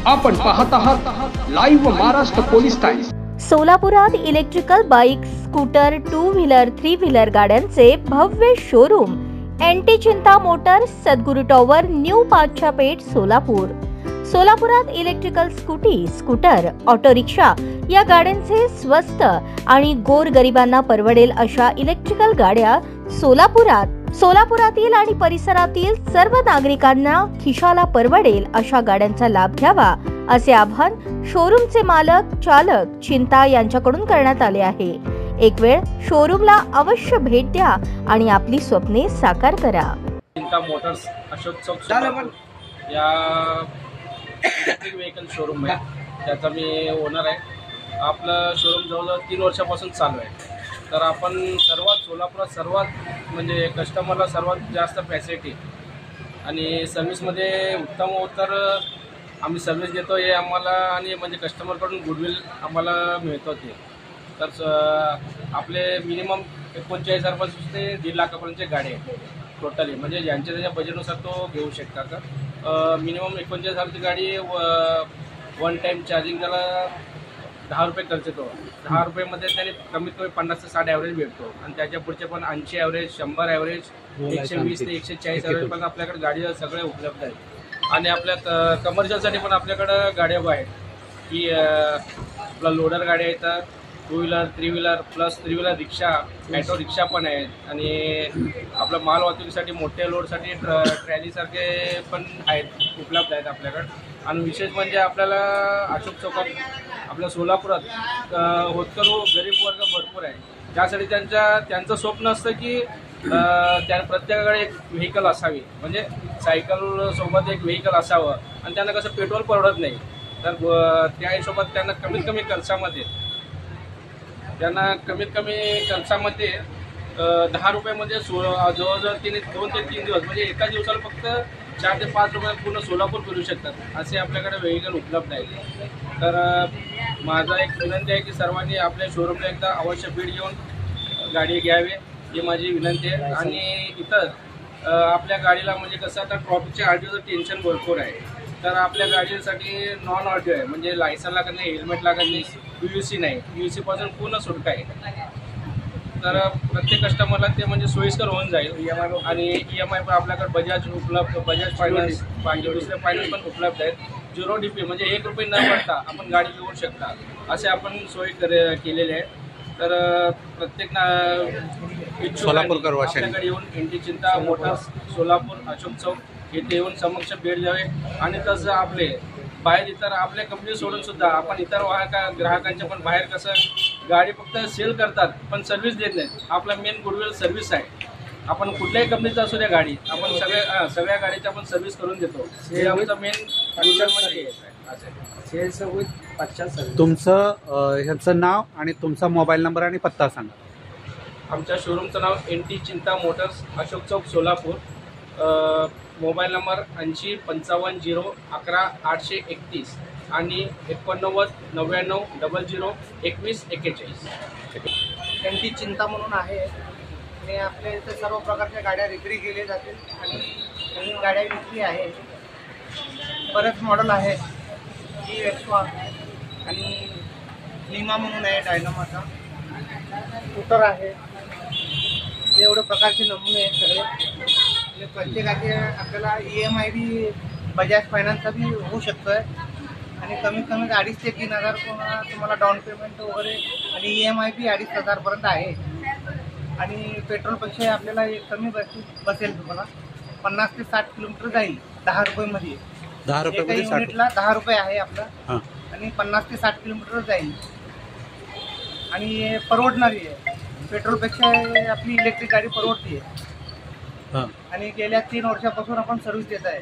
आपण पाहत आहात लाईव्ह महाराष्ट्र पोलीस टाइम्स। सोलापुरात electrical bike, scooter, 2 wheeler, 3 wheeler गाड्यांचे भव्य शोरूम एनटी चिंता मोटर्स, सद्गुरू टॉवर, न्यू पातछा पेठ, सोलापूर। सोलापुरात electrical scooty, scooter, auto rickshaw या गाड्यांचे स्वस्त आणि गोरगरिबांना परवडेल अशा इलेक्ट्रिकल गाड्या सोलापुरातील आणि परिसरातील सर्व नागरिकांना खिशाला परवडेल अशा गाड्यांचा लाभ घ्यावा असे आवाहन शोरूमचे मालक चालक चिंता यांच्याकडून करण्यात आले आहे। एक वेळ शोरूमला अवश्य भेट द्या आणि आपली स्वप्ने साकार करा। चिंता मोटर्स अशोक चौक या इलेक्ट्रिक व्हेकल शोरूम आहे, त्याचा मी ओनर आहे। आपलं शोरूम जवळजवळ 3 वर्षापासून चालू आहे। तर आपण सोलापुरात म्हणजे कस्टमरला सर्वात जास्त फॅसिलिटी आणि सर्व्हिसमध्ये उत्तम उत्तर आम्ही सर्व्हिस देतो, हे आम्हाला आणि म्हणजे कस्टमरकडून गुडविल आम्हाला मिळतो ते। तर आपले मिनिमम 39,000 ते 1.5 लाखापर्यंतचे गाडी आहे टोटली, म्हणजे ज्यांच्या त्याच्या बजेटनुसार तो घेऊ शकता। तर मिनिमम 39,000ची गाडी वन टाईम चार्जिंग त्याला 10 रुपये खर्च येतो। 10 रुपयेमध्ये त्याने कमीत कमी 50 ते 60 ॲव्हरेज भेटतो आणि त्याच्या पुढचे पण 80 ॲव्हरेज, 100 ॲव्हरेज, 120 ते 140 ॲव्हरेज पण आपल्याकडे गाडी सगळे उपलब्ध आहेत। आणि आपल्या कमर्शियलसाठी पण आपल्याकडं गाड्या आहेत की आपला लोडर गाड्या आहेत, 2 व्हीलर, 3 व्हीलर प्लस 3 व्हीलर रिक्षा, ॲटो रिक्षा पण आहेत आणि आपलं माल वाहतुकीसाठी मोठ्या लोडसाठी ट्रॅलीसारखे पण आहेत, उपलब्ध आहेत आपल्याकडे। आणि विशेष म्हणजे आपल्याला अशोक चौकात आपल्या सोलापुरात होतकरू गरीब वर्ग भरपूर आहे, त्यासाठी त्यांचं स्वप्न असतं की त्या प्रत्येकाकडे एक व्हेकल असावी, म्हणजे सायकल सोबत एक व्हेकल असावं आणि त्यांना कसं पेट्रोल परवडत नाही। तर त्या हिशोबात त्यांना कमीत कमी खर्चामध्ये 10 रुपयामध्ये जवळजवळ 2 ते 3 दिवस म्हणजे एका दिवसाला फक्त 4 ते 5 रुपयात पूर्ण सोलापूर फिरू शकतात असे आपल्याकडे व्हेकल उपलब्ध आहेत। तर माझा एक विनंती आहे की सर्वांनी आपल्या शोरूमला एकदा अवश्य भेट घेऊन गाडी घ्यावी, ही माझी विनंती आहे। आणि इतर आपल्या गाडीला म्हणजे कसं आता ट्रॉफिकच्या आरटीओचं टेन्शन भरपूर आहे, तर आपल्या गाडीसाठी नॉन ऑडिओ आहे, म्हणजे लायसन लागत नाही, हेल्मेट लागत नाही, PUC नाही, PUC पासून पूर्ण सुटका आहे। तर प्रत्येक कस्टमरला ते म्हणजे सोयीस्कर होऊन जाईल। आणि EMI पण आपल्याकडे बजाज फायनान्स पाहिजे, दुसरे फायनान्स पण उपलब्ध आहेत। 0 DP म्हणजे 1 रुपये न भरता आपण गाडी घेऊ शकता असे आपण सोय केलेले आहे। तर प्रत्येक सोलापूरकर आपल्याकडे येऊन एनटी चिंता मोटर्स सोलापूर अशोक चौक येथे येऊन समक्ष भेट द्यावे। आणि तसं आपले बाहेर इतर आपल्या कंपनी सोडून सुद्धा आपण इतर ग्राहकांच्या पण बाहेर कसं गाडी फक्त सेल करतात पण सर्व्हिस देत नाहीत। आपला मेन गुडविल सर्व्हिस आहे। आपण कुठल्याही कंपनीचा असू द्या गाडी, आपण सगळ्या गाडीची आपण सर्व्हिस करून देतो, हे आमचं मेन गुडविल म्हणजे तुमचं ह्याचं नाव आणि तुमचा मोबाईल नंबर आणि पत्ता सांगा। आमच्या शोरूमचं नाव NT Chinta Motors Ashok Chowk Solapur. Mobile number 80 55 0 11 831 आणि 89 99 00 21 41। एनटी चिंता म्हणून आहे आणि आपल्या इथे सर्व प्रकारच्या गाड्या विक्री केल्या जातील आणि नवीन गाड्या विक्री आहे। बरेच मॉडेल आहे, एक्सवा आणि लिमा म्हणून आहे, डायनामाचा स्कूटर आहे, एवढे प्रकारचे नमुने आहेत सगळे। प्रत्येकाचे आपल्याला EMI बी बजाज फायनान्सचा बी होऊ शकतो आहे आणि कमीत कमी 2.5 ते 3,000 तुम्हाला डाऊन पेमेंट वगैरे आणि EMI बी 2,500पर्यंत आहे। आणि पेट्रोलपेक्षा आपल्याला कमी बसेल, तुम्हाला 50 ते 60 किलोमीटर जाईल 10 रुपयेमध्ये। 10 रुपये युनिटला 10 रुपये आहे आपला आणि 50 ते 60 किलोमीटर जाईल आणि परवडणारी आहे। पेट्रोलपेक्षा आपली इलेक्ट्रिक गाडी परवडते आहे आणि गेल्या 3 वर्षापासून आपण सर्व्हिस देत आहे।